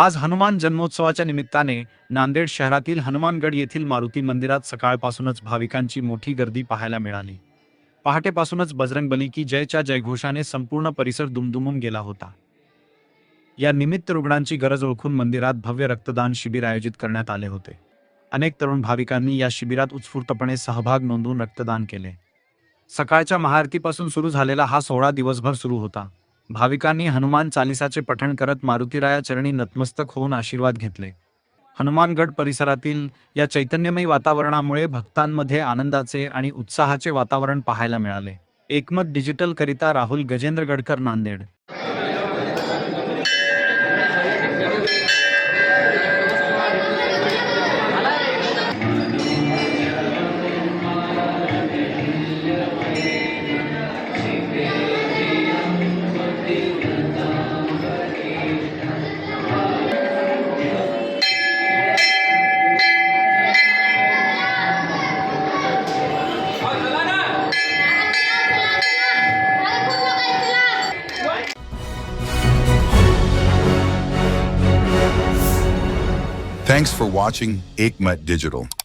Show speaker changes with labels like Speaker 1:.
Speaker 1: आज हनुमान जन्मोत्सवाच्या निमित्ताने नांदेड शहरातील हनुमानगड येथील मारुती मंदिरात सकाळपासूनच भाविकांची मोठी गर्दी पाहायला मिळाली. पहाटेपासूनच बजरंगबली की जयच्या जयघोषाने संपूर्ण परिसर दुमदुमून गेला होता. या निमित्त रुग्णांची गरज ओळखून मंदिरात भव्य रक्तदान शिबिर आयोजित करण्यात आले होते. अनेक तरुण भाविकांनी या शिबिरात उत्स्फूर्तपणे सहभाग नोंदवून रक्तदान केले. सकाळच्या महाआरतीपासून सुरू झालेला हा सोहळा दिवसभर सुरू होता. भाविकांनी हनुमान चालिसाचे पठण करत मारुतीराया चरणी नतमस्तक होऊन आशीर्वाद घेतले. हनुमानगड परिसरातील या चैतन्यमयी वातावरणामुळे भक्तांमध्ये आनंदाचे आणि उत्साहाचे वातावरण पाहायला मिळाले. एकमत डिजिटल करिता Rahul Gajendra Gadkar, Nanded.
Speaker 2: Thanks for watching Ekmat Digital.